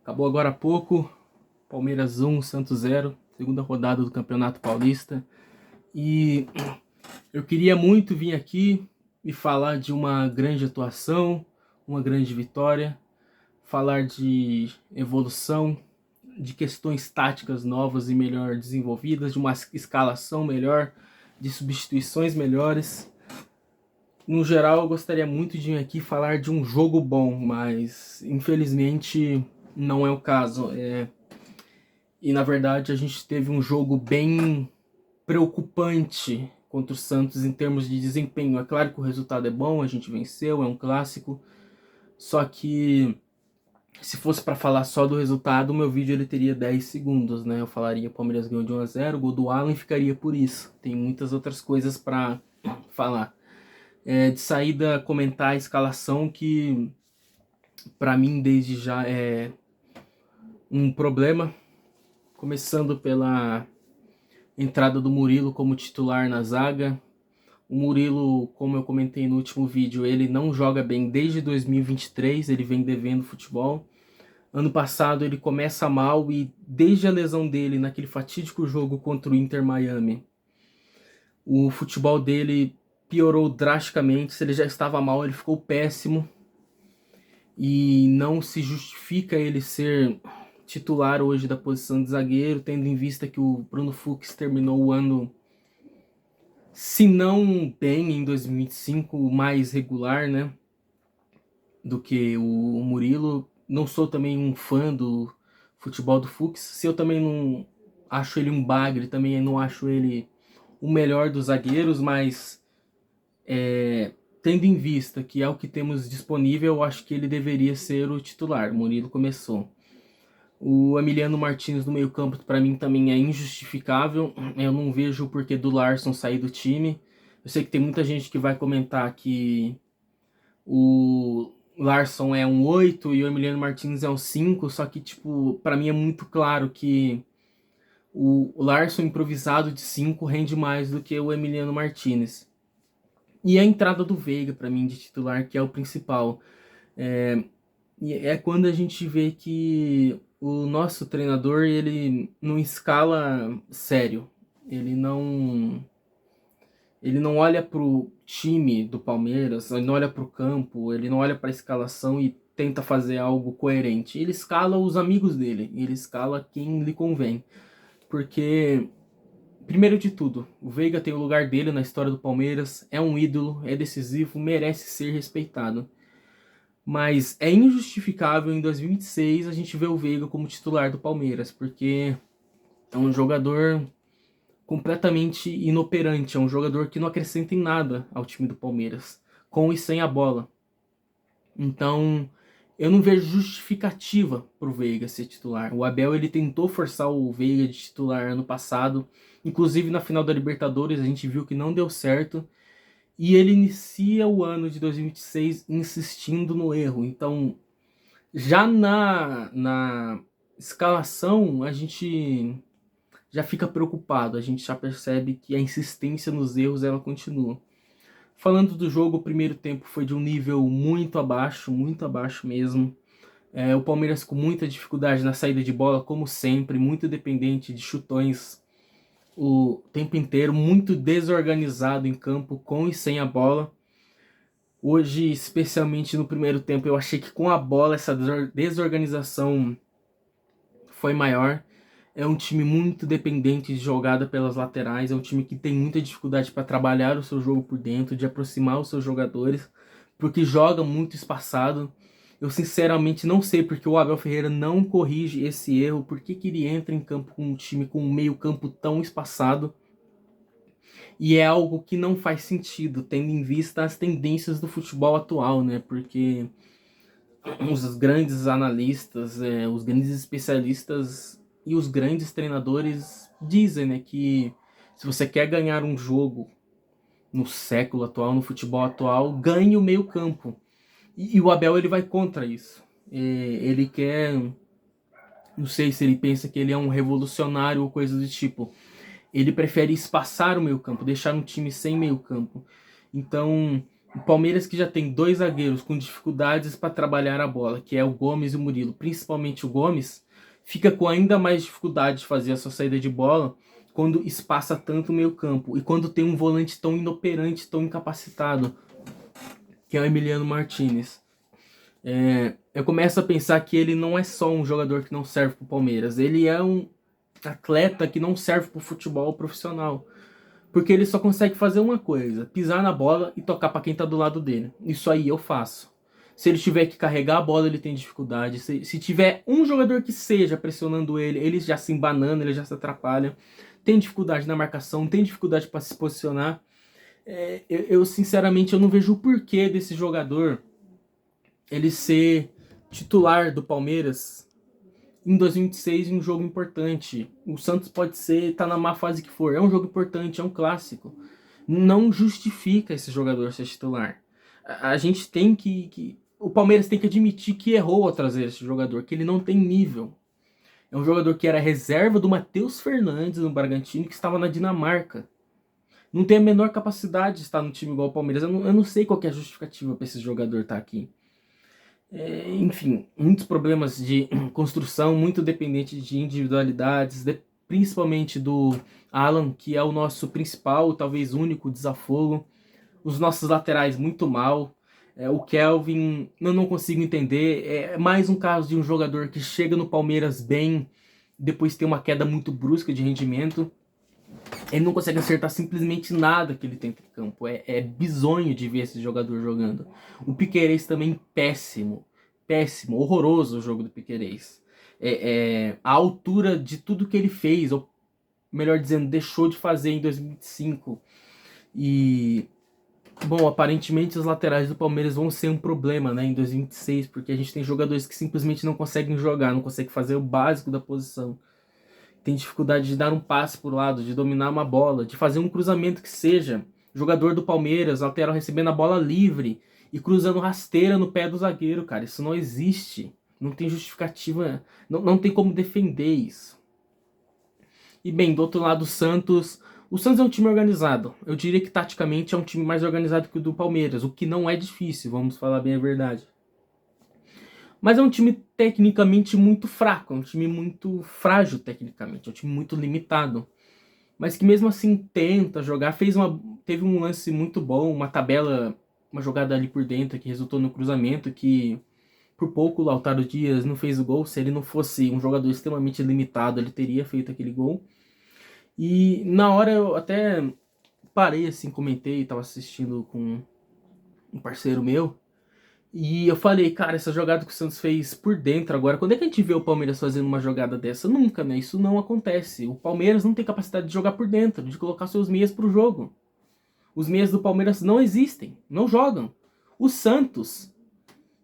Acabou agora há pouco, Palmeiras 1, Santos 0, segunda rodada do Campeonato Paulista. E eu queria muito vir aqui e falar de uma grande atuação, uma grande vitória, falar de evolução, de questões táticas novas e melhor desenvolvidas, de uma escalação melhor, de substituições melhores. No geral, eu gostaria muito de vir aqui falar de um jogo bom, mas infelizmente não é o caso. E na verdade a gente teve um jogo bem preocupante contra o Santos em termos de desempenho. É claro que o resultado é bom, a gente venceu, é um clássico. Só que se fosse para falar só do resultado, o meu vídeo ele teria 10 segundos, né? Eu falaria Palmeiras ganhou de 1 a 0, o gol do Alan ficaria por isso. Tem muitas outras coisas para falar. De saída, comentar a escalação que para mim desde já é um problema. Começando pela entrada do Murilo como titular na zaga. O Murilo, como eu comentei no último vídeo, ele não joga bem desde 2023, ele vem devendo futebol. Ano passado ele começa mal e desde a lesão dele naquele fatídico jogo contra o Inter Miami, o futebol dele piorou drasticamente. Se ele já estava mal, ele ficou péssimo. E não se justifica ele ser titular hoje da posição de zagueiro, tendo em vista que o Bruno Fux terminou o ano, se não bem em 2025, mais regular, né, do que o Murilo. Não sou também um fã do futebol do Fux. Se eu também não acho ele um bagre, também não acho ele o melhor dos zagueiros, mas tendo em vista que é o que temos disponível, eu acho que ele deveria ser o titular. O Murilo começou. O Emiliano Martins no meio campo para mim também é injustificável. Eu não vejo o porquê do Larsson sair do time. Eu sei que tem muita gente que vai comentar que o Larsson é um 8 e o Emiliano Martins é um 5, só que tipo, para mim é muito claro que o Larsson improvisado de 5 rende mais do que o Emiliano Martins. E a entrada do Veiga para mim de titular, que é o principal. É quando a gente vê que o nosso treinador ele não escala sério. Ele não olha pro time do Palmeiras, ele não olha pro campo, ele não olha pra escalação e tenta fazer algo coerente. Ele escala os amigos dele, ele escala quem lhe convém. Porque, primeiro de tudo, o Veiga tem o lugar dele na história do Palmeiras, é um ídolo, é decisivo, merece ser respeitado. Mas é injustificável em 2026 a gente ver o Veiga como titular do Palmeiras, porque é um jogador completamente inoperante, é um jogador que não acrescenta em nada ao time do Palmeiras, com e sem a bola. Então, eu não vejo justificativa pro Veiga ser titular. O Abel ele tentou forçar o Veiga de titular ano passado, inclusive na final da Libertadores a gente viu que não deu certo. E ele inicia o ano de 2026 insistindo no erro. Então, já na escalação, a gente já fica preocupado. A gente já percebe que a insistência nos erros ela continua. Falando do jogo, o primeiro tempo foi de um nível muito abaixo mesmo. O Palmeiras com muita dificuldade na saída de bola, como sempre, muito dependente de chutões o tempo inteiro, muito desorganizado em campo, com e sem a bola. Hoje, especialmente no primeiro tempo, eu achei que com a bola essa desorganização foi maior. É um time muito dependente de jogada pelas laterais, é um time que tem muita dificuldade para trabalhar o seu jogo por dentro, de aproximar os seus jogadores, porque joga muito espaçado. Eu sinceramente não sei porque o Abel Ferreira não corrige esse erro, porque que ele entra em campo com um time com um meio campo tão espaçado. E é algo que não faz sentido, tendo em vista as tendências do futebol atual, né? Porque os grandes analistas, os grandes especialistas e os grandes treinadores dizem, né, que se você quer ganhar um jogo no século atual, no futebol atual, ganhe o meio campo. E o Abel ele vai contra isso. Ele quer, não sei se ele pensa que ele é um revolucionário ou coisa do tipo. Ele prefere espaçar o meio campo, deixar um time sem meio campo. Então, O Palmeiras que já tem dois zagueiros com dificuldades para trabalhar a bola, que é o Gomes e o Murilo. Principalmente o Gomes, fica com ainda mais dificuldade de fazer a sua saída de bola quando espaça tanto o meio campo. E quando tem um volante tão inoperante, tão incapacitado, que é o Emiliano Martinez. Eu começo a pensar que ele não é só um jogador que não serve para o Palmeiras. Ele é um atleta que não serve para o futebol profissional. Porque ele só consegue fazer uma coisa: pisar na bola e tocar para quem tá do lado dele. Isso aí eu faço. Se ele tiver que carregar a bola, ele tem dificuldade. Se tiver um jogador que seja pressionando ele já se embanana, ele já se atrapalha. Tem dificuldade na marcação, tem dificuldade para se posicionar. Sinceramente eu não vejo o porquê desse jogador ele ser titular do Palmeiras em 2026 em um jogo importante. O Santos pode ser, tá na má fase que for, é um jogo importante, é um clássico. Não justifica esse jogador ser titular. A gente tem o Palmeiras tem que admitir que errou ao trazer esse jogador, que ele não tem nível. É um jogador que era reserva do Matheus Fernandes no Bragantino, que estava na Dinamarca. Não tem a menor capacidade de estar no time igual o Palmeiras. Eu não sei qual que é a justificativa para esse jogador estar aqui. Enfim, muitos problemas de construção, muito dependente de individualidades, principalmente do Alan, que é o nosso principal, talvez único desafogo. Os nossos laterais muito mal. O Kelvin, eu não consigo entender. É mais um caso de um jogador que chega no Palmeiras bem, depois tem uma queda muito brusca de rendimento. Ele não consegue acertar simplesmente nada que ele tenta em campo. É bizonho de ver esse jogador jogando. O Piquerez também péssimo. Péssimo, horroroso o jogo do Piquerez. A altura de tudo que ele fez, ou melhor dizendo, deixou de fazer em 2025. E, bom, aparentemente os laterais do Palmeiras vão ser um problema, né, em 2026, porque a gente tem jogadores que simplesmente não conseguem jogar, não conseguem fazer o básico da posição. Tem dificuldade de dar um passe por lado, de dominar uma bola, de fazer um cruzamento que seja. Jogador do Palmeiras, lateral recebendo a bola livre e cruzando rasteira no pé do zagueiro, cara. Isso não existe. Não tem justificativa, não tem como defender isso. E bem, do outro lado, o Santos é um time organizado. Eu diria que taticamente é um time mais organizado que o do Palmeiras, o que não é difícil, vamos falar bem a verdade. Mas é um time tecnicamente muito fraco, é um time muito frágil tecnicamente, é um time muito limitado. Mas que mesmo assim tenta jogar, teve um lance muito bom, uma jogada ali por dentro que resultou no cruzamento, que por pouco o Lautaro Dias não fez o gol. Se ele não fosse um jogador extremamente limitado, ele teria feito aquele gol. E na hora eu até parei assim, comentei, tava assistindo com um parceiro meu. E eu falei, cara, essa jogada que o Santos fez por dentro agora, quando é que a gente vê o Palmeiras fazendo uma jogada dessa? Nunca, né? Isso não acontece. O Palmeiras não tem capacidade de jogar por dentro, de colocar seus meias pro jogo. Os meias do Palmeiras não existem, não jogam. O Santos,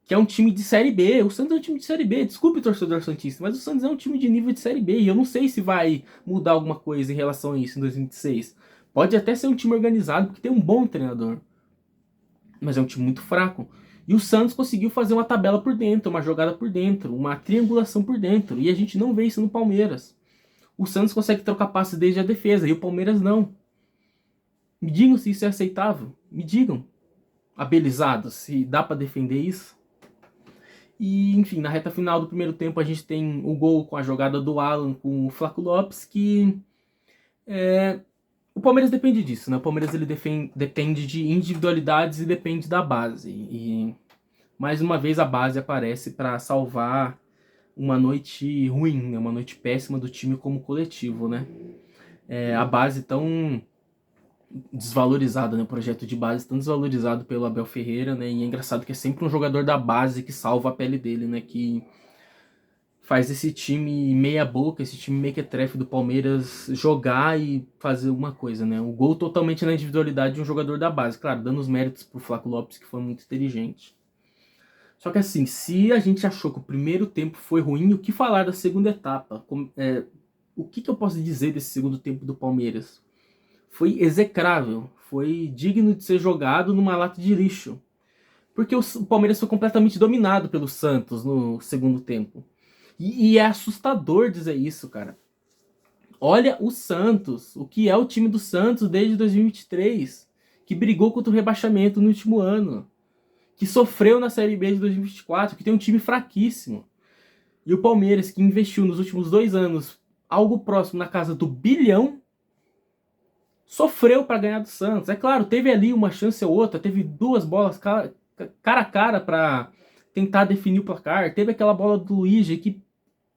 que é um time de Série B, o Santos é um time de Série B, desculpe torcedor santista, mas o Santos é um time de nível de Série B, e eu não sei se vai mudar alguma coisa em relação a isso em 2026. Pode até ser um time organizado, porque tem um bom treinador, mas é um time muito fraco. E o Santos conseguiu fazer uma tabela por dentro, uma jogada por dentro, uma triangulação por dentro. E a gente não vê isso no Palmeiras. O Santos consegue trocar passe desde a defesa e o Palmeiras não. Me digam se isso é aceitável. Me digam, abelizados, se dá para defender isso. E, enfim, na reta final do primeiro tempo a gente tem o gol com a jogada do Alan com o Flaco Lopes, que o Palmeiras depende disso, né? O Palmeiras ele depende de individualidades e depende da base. E mais uma vez a base aparece para salvar uma noite ruim, né? Uma noite péssima do time como coletivo, né? A base tão desvalorizada, né? O projeto de base tão desvalorizado pelo Abel Ferreira, né? E é engraçado que é sempre um jogador da base que salva a pele dele, né? Que faz esse time meia boca, esse time mequetrefe do Palmeiras jogar e fazer uma coisa, né? O gol totalmente na individualidade de um jogador da base. Claro, dando os méritos pro Flaco Lopes, que foi muito inteligente. Só que assim, se a gente achou que o primeiro tempo foi ruim, o que falar da segunda etapa? O que eu posso dizer desse segundo tempo do Palmeiras? Foi execrável, foi digno de ser jogado numa lata de lixo. Porque o Palmeiras foi completamente dominado pelo Santos no segundo tempo. E é assustador dizer isso, cara. Olha o Santos, o que é o time do Santos desde 2023, que brigou contra o rebaixamento no último ano, que sofreu na Série B de 2024, que tem um time fraquíssimo. E o Palmeiras, que investiu nos últimos 2 anos algo próximo na casa do bilhão, sofreu para ganhar do Santos. É claro, teve ali uma chance ou outra, teve 2 bolas cara a cara para tentar definir o placar. Teve aquela bola do Luigi que,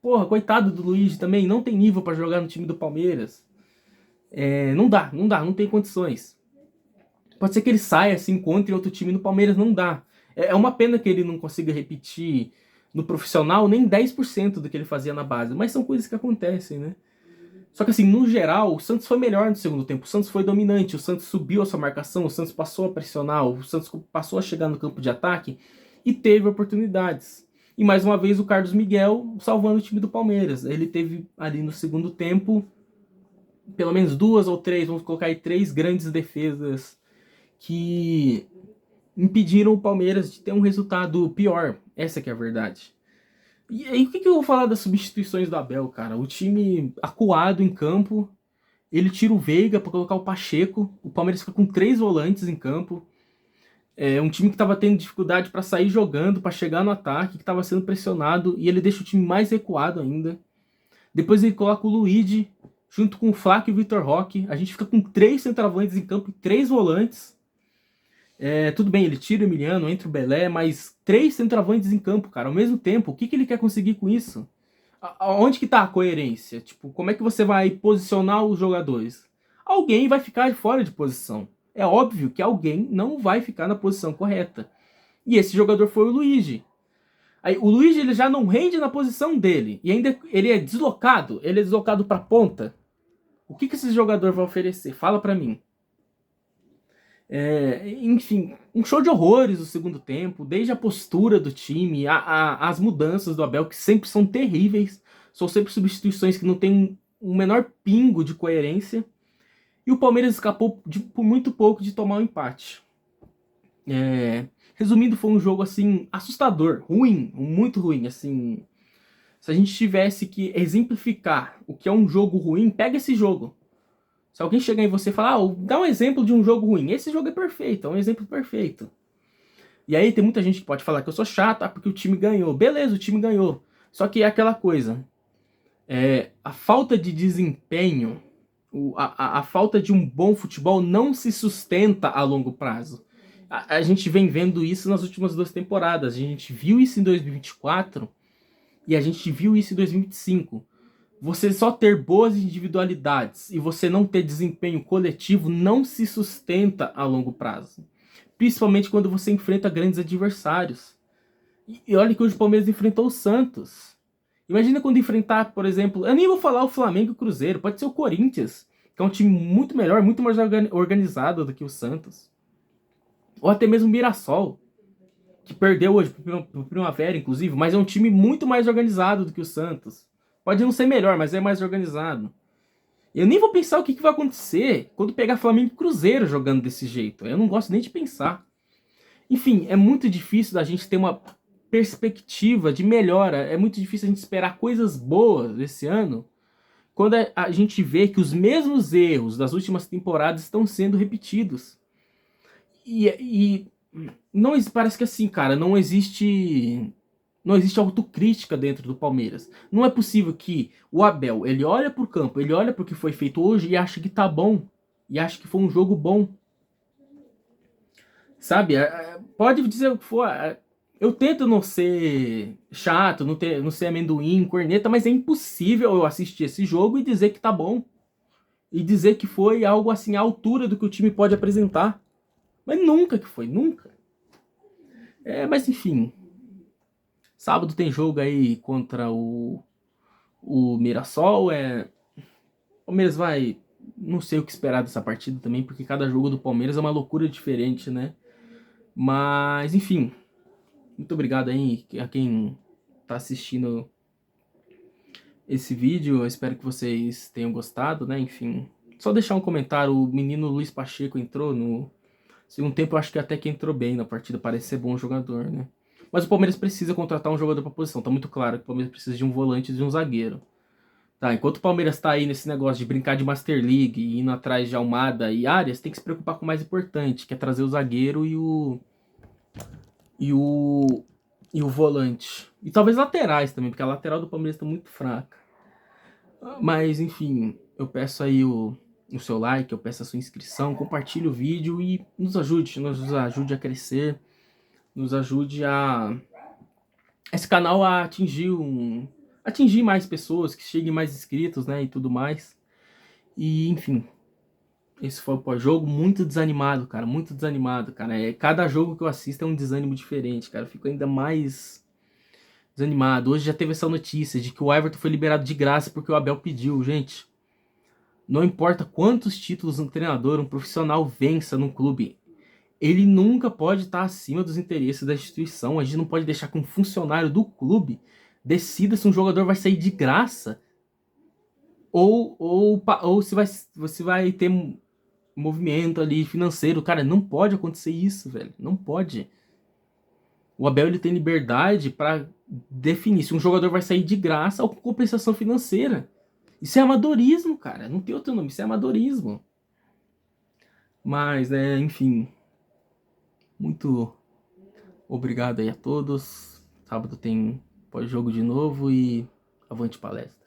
porra, coitado do Luigi também, não tem nível para jogar no time do Palmeiras. Não tem condições. Pode ser que ele saia, se encontre outro time no Palmeiras, não dá. É uma pena que ele não consiga repetir no profissional nem 10% do que ele fazia na base, mas são coisas que acontecem, né? Só que assim, no geral, o Santos foi melhor no segundo tempo, o Santos foi dominante, o Santos subiu a sua marcação, o Santos passou a pressionar, o Santos passou a chegar no campo de ataque e teve oportunidades. E mais uma vez o Carlos Miguel salvando o time do Palmeiras. Ele teve ali no segundo tempo pelo menos 2 ou 3, vamos colocar aí 3 grandes defesas que impediram o Palmeiras de ter um resultado pior. Essa que é a verdade. E aí, o que eu vou falar das substituições do Abel, cara? O time acuado em campo, ele tira o Veiga para colocar o Pacheco, o Palmeiras fica com 3 volantes em campo. É um time que estava tendo dificuldade para sair jogando, para chegar no ataque, que estava sendo pressionado, e ele deixa o time mais recuado ainda. Depois ele coloca o Luigi, junto com o Flaco e o Vitor Roque. A gente fica com 3 centroavantes em campo e 3 volantes. Tudo bem, ele tira o Emiliano, entra o Belé, mas 3 centroavantes em campo, cara, ao mesmo tempo. O que ele quer conseguir com isso? Onde que tá a coerência? Tipo, como é que você vai posicionar os jogadores? Alguém vai ficar fora de posição. É óbvio que alguém não vai ficar na posição correta. E esse jogador foi o Luigi. Aí, o Luigi ele já não rende na posição dele. E ainda ele é deslocado. Ele é deslocado pra ponta. O que esse jogador vai oferecer? Fala pra mim. Enfim, um show de horrores no segundo tempo, desde a postura do time, as mudanças do Abel, que sempre são terríveis, são sempre substituições que não tem um menor pingo de coerência, e o Palmeiras escapou por muito pouco de tomar um empate. Resumindo, foi um jogo assim assustador, ruim, muito ruim. Assim, se a gente tivesse que exemplificar o que é um jogo ruim, pega esse jogo. Se alguém chegar em você e falar, dá um exemplo de um jogo ruim. Esse jogo é perfeito, é um exemplo perfeito. E aí tem muita gente que pode falar que eu sou chato, porque o time ganhou. Beleza, o time ganhou. Só que é aquela coisa. A falta de desempenho, a falta de um bom futebol não se sustenta a longo prazo. A gente vem vendo isso nas últimas 2 temporadas. A gente viu isso em 2024 e a gente viu isso em 2025. Você só ter boas individualidades e você não ter desempenho coletivo não se sustenta a longo prazo. Principalmente quando você enfrenta grandes adversários. E olha que hoje o Palmeiras enfrentou o Santos. Imagina quando enfrentar, por exemplo, eu nem vou falar o Flamengo e o Cruzeiro, pode ser o Corinthians, que é um time muito melhor, muito mais organizado do que o Santos. Ou até mesmo o Mirassol, que perdeu hoje pro Primavera, inclusive, mas é um time muito mais organizado do que o Santos. Pode não ser melhor, mas é mais organizado. Eu nem vou pensar o que vai acontecer quando pegar Flamengo e Cruzeiro jogando desse jeito. Eu não gosto nem de pensar. Enfim, é muito difícil da gente ter uma perspectiva de melhora. É muito difícil a gente esperar coisas boas esse ano quando a gente vê que os mesmos erros das últimas temporadas estão sendo repetidos. E não, parece que assim, cara, não existe autocrítica dentro do Palmeiras. Não é possível que o Abel, ele olha pro campo, ele olha pro que foi feito hoje e acha que tá bom. E acha que foi um jogo bom. Sabe? Pode dizer o que for. Eu tento não ser chato, não ser amendoim, corneta, mas é impossível eu assistir esse jogo e dizer que tá bom. E dizer que foi algo assim à altura do que o time pode apresentar. Mas nunca que foi, nunca. Mas enfim. Sábado tem jogo aí contra o Mirassol. O Palmeiras vai... Não sei o que esperar dessa partida também, porque cada jogo do Palmeiras é uma loucura diferente, né? Mas, enfim. Muito obrigado aí a quem tá assistindo esse vídeo. Eu espero que vocês tenham gostado, né? Enfim. Só deixar um comentário. O menino Luiz Pacheco entrou no segundo tempo. Eu acho que até que entrou bem na partida. Parece ser bom jogador, né? Mas o Palmeiras precisa contratar um jogador para posição. Tá muito claro que o Palmeiras precisa de um volante e de um zagueiro. Tá, enquanto o Palmeiras tá aí nesse negócio de brincar de Master League e indo atrás de Almada e Arias, tem que se preocupar com o mais importante, que é trazer o zagueiro e o e o volante. E talvez laterais também, porque a lateral do Palmeiras tá muito fraca. Mas enfim, eu peço aí o seu like, eu peço a sua inscrição, compartilhe o vídeo e nos ajude a crescer, nos ajude a esse canal a atingir mais pessoas, que cheguem mais inscritos, né, e tudo mais. E enfim, esse foi o pós-jogo, muito desanimado, cara, muito desanimado, cara. Cada jogo que eu assisto é um desânimo diferente, cara. Eu fico ainda mais desanimado. Hoje já teve essa notícia de que o Everton foi liberado de graça porque o Abel pediu, gente. Não importa quantos títulos um treinador, um profissional vença num clube, ele nunca pode estar acima dos interesses da instituição. A gente não pode deixar que um funcionário do clube decida se um jogador vai sair de graça ou se você vai ter movimento ali financeiro. Cara, não pode acontecer isso, velho. Não pode. O Abel ele tem liberdade para definir se um jogador vai sair de graça ou com compensação financeira. Isso é amadorismo, cara. Não tem outro nome. Isso é amadorismo. Mas, enfim. Muito obrigado aí a todos. Sábado tem pós-jogo de novo e avante palestra.